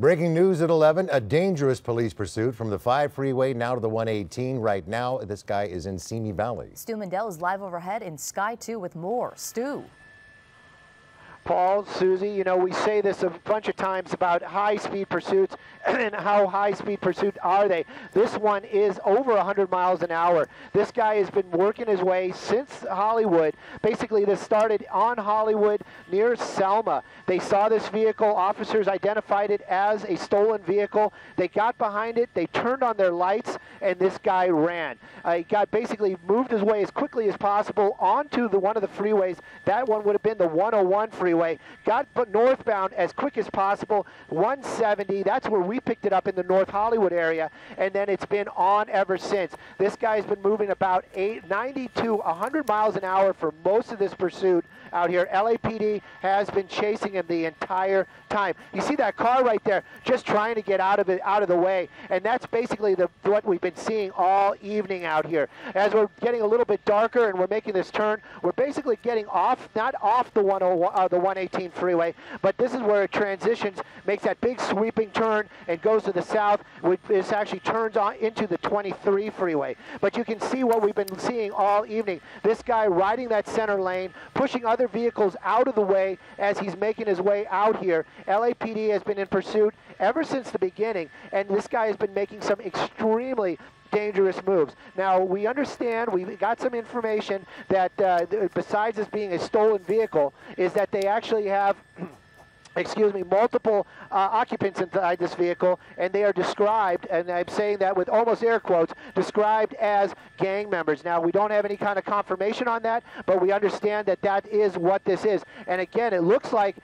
Breaking news at 11, a dangerous police pursuit from the 5 freeway now to the 118. Right now, this guy is in Simi Valley. Stu Mundel is live overhead in Sky 2 with more. Stu. Paul, Susie, you know, we say this a bunch of times about high-speed pursuits and how high-speed pursuit are they. This one is over 100 miles an hour. This guy has been working his way since Hollywood. Basically, this started on Hollywood near Selma. They saw this vehicle. Officers identified it as a stolen vehicle. They got behind it. They turned on their lights, and this guy ran. He basically moved his way as quickly as possible onto one of the freeways. That one would have been the 101 freeway. Got northbound as quick as possible, 170. That's where we picked it up in the North Hollywood area, and then it's been on ever since. This guy's been moving about 90 to 100 miles an hour for most of this pursuit out here. LAPD has been chasing him the entire time. You see that car right there, just trying to get out of the way, and that's basically what we've been seeing all evening out here. As we're getting a little bit darker and we're making this turn, we're basically getting off, not off the 118 freeway, but this is where it transitions, makes that big sweeping turn and goes to the south, which this actually turns on into the 23 freeway. But you can see what we've been seeing all evening. This guy riding that center lane, pushing other vehicles out of the way as he's making his way out here. LAPD has been in pursuit ever since the beginning, and this guy has been making some extremely dangerous moves. Now, we understand, we got some information that besides this being a stolen vehicle, is that they actually have multiple occupants inside this vehicle, and they are described, and I'm saying that with almost air quotes, described as gang members. Now, we don't have any kind of confirmation on that, but we understand that that is what this is. And again, it looks like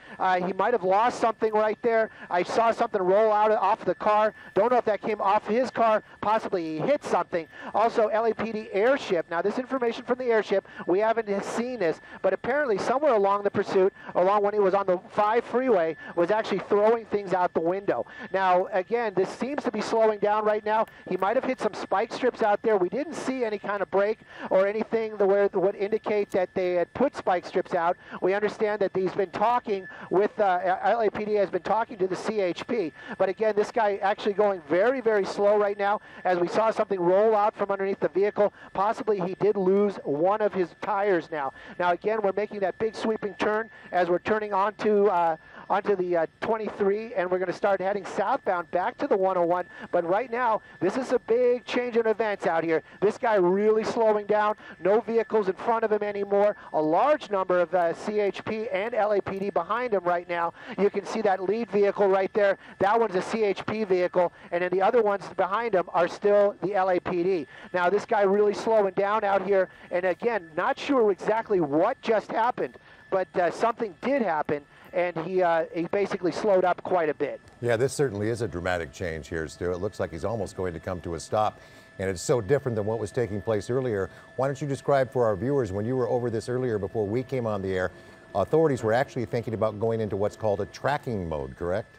he might have lost something right there. I saw something roll out off the car. Don't know if that came off his car. Possibly he hit something. Also, LAPD airship. Now, this information from the airship, we haven't seen this, but apparently somewhere along the pursuit, along when he was on the 5 freeway, was actually throwing things out the window. Now, again, this seems to be slowing down right now. He might have hit some spike strips out there. We didn't see any kind of brake or anything that would indicate that they had put spike strips out. We understand that he's been talking with, LAPD has been talking to the CHP. But again, this guy actually going very, very slow right now. As we saw something roll out from underneath the vehicle, possibly he did lose one of his tires now. Now, again, we're making that big sweeping turn as we're turning onto the 23, and we're going to start heading southbound back to the 101. But right now, this is a big change in events out here. This guy really slowing down. No vehicles in front of him anymore. A large number of CHP and LAPD behind him right now. You can see that lead vehicle right there. That one's a CHP vehicle, and then the other ones behind him are still the LAPD. Now, this guy really slowing down out here, and again, not sure exactly what just happened, but something did happen, and he basically slowed up quite a bit. Yeah, this certainly is a dramatic change here, Stu. It looks like he's almost going to come to a stop, and it's so different than what was taking place earlier. Why don't you describe for our viewers, when you were over this earlier before we came on the air, authorities were actually thinking about going into what's called a tracking mode, correct?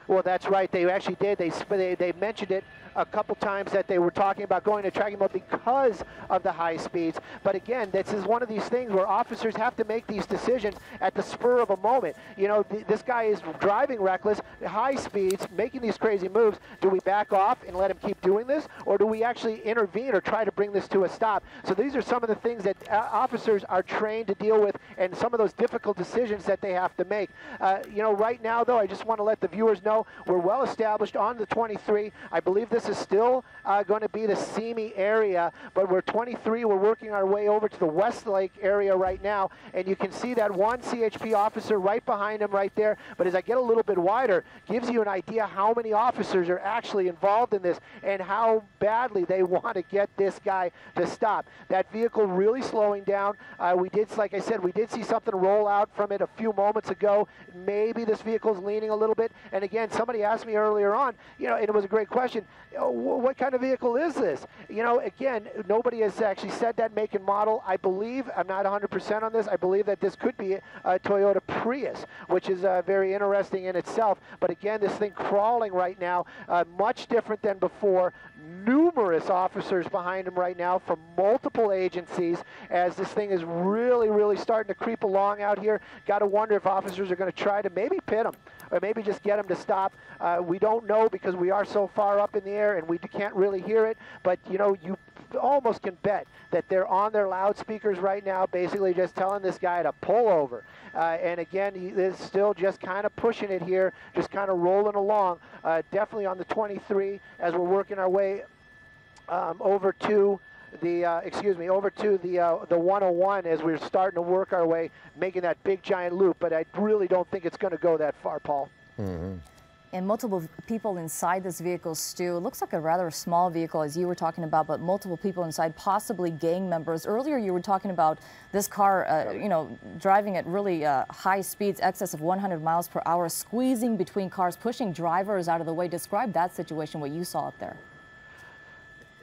Well, that's right. They actually did. They mentioned it a couple times that they were talking about going to tracking mode because of the high speeds. But again, this is one of these things where officers have to make these decisions at the spur of a moment. You know, this guy is driving reckless, high speeds, making these crazy moves. Do we back off and let him keep doing this, or do we actually intervene or try to bring this to a stop? So these are some of the things that officers are trained to deal with, and some of those difficult decisions that they have to make. You know, right now, though, I just want to let the viewers know we're well established on the 23. I believe this is still going to be the Simi area, but we're 23. We're working our way over to the Westlake area right now, and you can see that one CHP officer right behind him right there. But as I get a little bit wider, gives you an idea how many officers are actually involved in this and how badly they want to get this guy to stop. That vehicle really slowing down. Like I said, we did see something roll out from it a few moments ago. Maybe this vehicle's leaning a little bit. And again, somebody asked me earlier on, you know, and it was a great question, what kind of vehicle is this? You know, again, nobody has actually said that make and model. I believe, I'm not 100% on this, I believe that this could be a Toyota Prius, which is very interesting in itself. But again, this thing crawling right now, much different than before. Numerous officers behind him right now from multiple agencies as this thing is really, really starting to creep along out here. Got to wonder if officers are going to try to maybe pit him or maybe just get him to stop. stop. We don't know because we are so far up in the air and we can't really hear it, but you know, you almost can bet that they're on their loudspeakers right now, basically just telling this guy to pull over. And again, he is still just kind of pushing it here, just kind of rolling along, definitely on the 23 as we're working our way over to the over to the 101 as we're starting to work our way, making that big giant loop. But I really don't think it's going to go that far, Paul. Mm-hmm. And multiple people inside this vehicle, Stu. It looks like a rather small vehicle, as you were talking about, but multiple people inside, possibly gang members. Earlier, you were talking about this car, you know, driving at really high speeds, excess of 100 miles per hour, squeezing between cars, pushing drivers out of the way. Describe that situation, what you saw up there.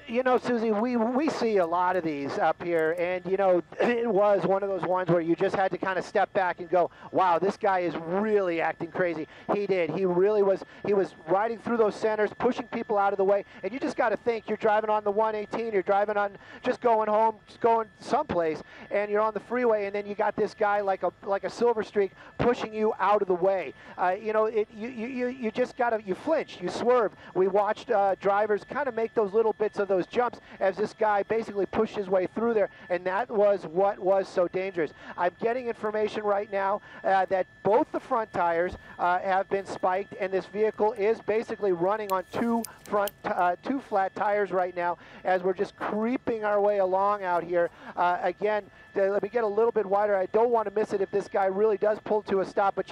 You know, Susie, we see a lot of these up here, and, you know, it was one of those ones where you just had to kind of step back and go, wow, this guy is really acting crazy. He did. He really was. He was riding through those centers, pushing people out of the way, and you just got to think you're driving on the 118, you're driving on, just going home, just going someplace, and you're on the freeway, and then you got this guy like a silver streak pushing you out of the way. You know, you just got to, you flinch, you swerve. We watched drivers kind of make those little bits of those jumps as this guy basically pushed his way through there, and that was what was so dangerous. I'm getting information right now that both the front tires have been spiked, and this vehicle is basically running on two flat tires right now as we're just creeping our way along out here. Again, let me get a little bit wider. I don't want to miss it if this guy really does pull to a stop, but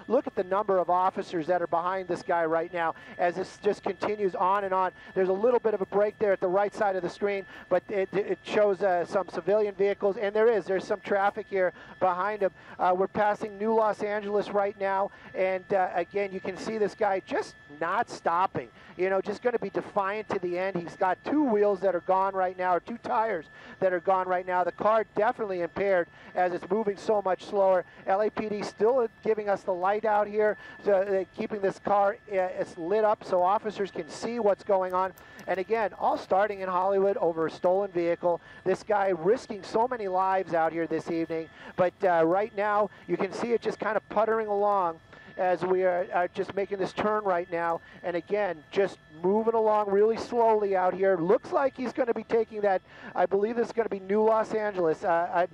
look at the number of officers that are behind this guy right now as this just continues on and on. There's a little bit of a break there at the right side of the screen, but it shows some civilian vehicles, and there's some traffic here behind him. We're passing New Los Angeles right now, and again, you can see this guy just not stopping. You know, just going to be defiant to the end. He's got two wheels that are gone right now, or two tires that are gone right now. The car definitely impaired as it's moving so much slower. LAPD still giving us the light out here, so keeping this car it's lit up so officers can see what's going on. And again, all starting in Hollywood over a stolen vehicle. This guy risking so many lives out here this evening. But right now, you can see it just kind of puttering along as we are just making this turn right now. And again, just moving along really slowly out here. Looks like he's going to be taking that, I believe this is going to be New Los Angeles.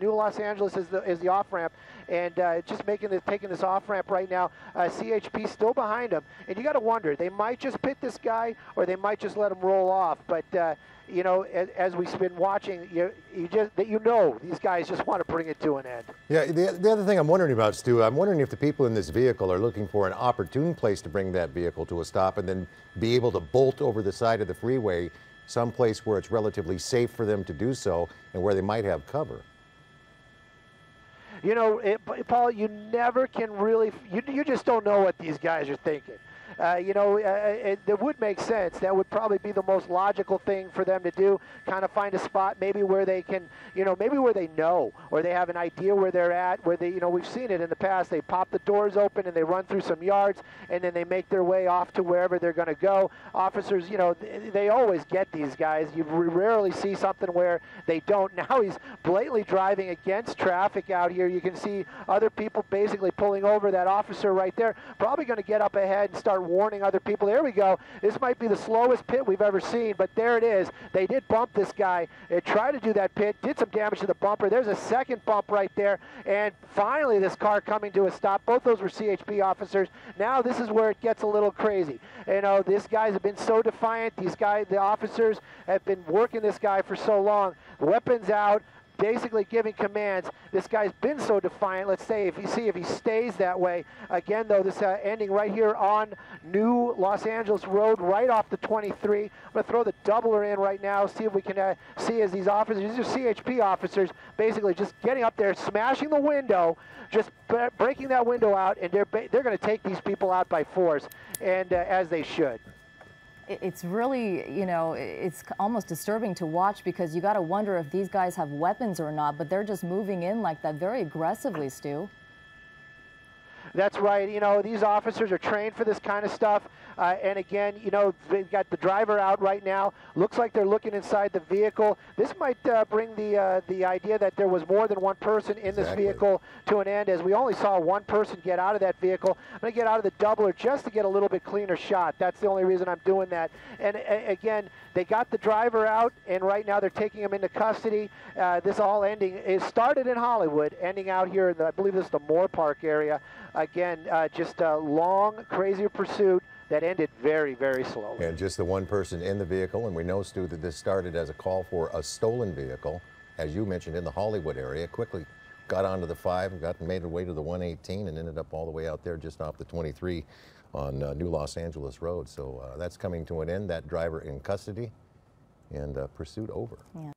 New Los Angeles is the off-ramp. And just taking this off-ramp right now. CHP still behind him. And you got to wonder, they might just pit this guy or they might just let him roll off. But you know, as we've been watching, you know these guys just want to bring it to an end. Yeah, the other thing I'm wondering about, Stu, I'm wondering if the people in this vehicle are looking for an opportune place to bring that vehicle to a stop and then be able to bolt over the side of the freeway, someplace where it's relatively safe for them to do so and where they might have cover. You know, Paul, you never can really, you just don't know what these guys are thinking. You know, it would make sense. That would probably be the most logical thing for them to do, kind of find a spot maybe where they can, you know, maybe where they know or they have an idea where they're at, where they, you know, we've seen it in the past. They pop the doors open and they run through some yards and then they make their way off to wherever they're going to go. Officers, you know, they always get these guys. You rarely see something where they don't. Now he's blatantly driving against traffic out here. You can see other people basically pulling over. That officer right there probably going to get up ahead and start warning other people. There we go. This might be the slowest pit we've ever seen, but there it is. They did bump this guy. They tried to do that pit, did some damage to the bumper. There's a second bump right there, and finally this car coming to a stop. Both those were CHP officers. Now this is where it gets a little crazy. You know, these guys have been so defiant. These guys, the officers, have been working this guy for so long. Weapons out, basically giving commands. This guy's been so defiant. Let's say if he stays that way. Again, though, this ending right here on New Los Angeles Road, right off the 23. I'm going to throw the doubler in right now, see if we can see as these officers, these are CHP officers, basically just getting up there, smashing the window, just breaking that window out, and they're going to take these people out by force, and as they should. It's really, you know, it's almost disturbing to watch because you got to wonder if these guys have weapons or not, but they're just moving in like that very aggressively, Stu. That's right. You know, these officers are trained for this kind of stuff. And again, you know, they've got the driver out right now. Looks like they're looking inside the vehicle. This might bring the idea that there was more than one person in this vehicle to an end, as we only saw one person get out of that vehicle. I'm going to get out of the doubler just to get a little bit cleaner shot. That's the only reason I'm doing that. And again, they got the driver out, and right now they're taking him into custody. This all ending, it started in Hollywood, ending out here in the, I believe this is the Moore Park area. Again, just a long, crazy pursuit that ended very, very slowly. And just the one person in the vehicle, and we know, Stu, that this started as a call for a stolen vehicle, as you mentioned, in the Hollywood area. Quickly got onto the 5 and made her way to the 118 and ended up all the way out there just off the 23 on New Los Angeles Road. So that's coming to an end. That driver in custody, and pursuit over. Yeah.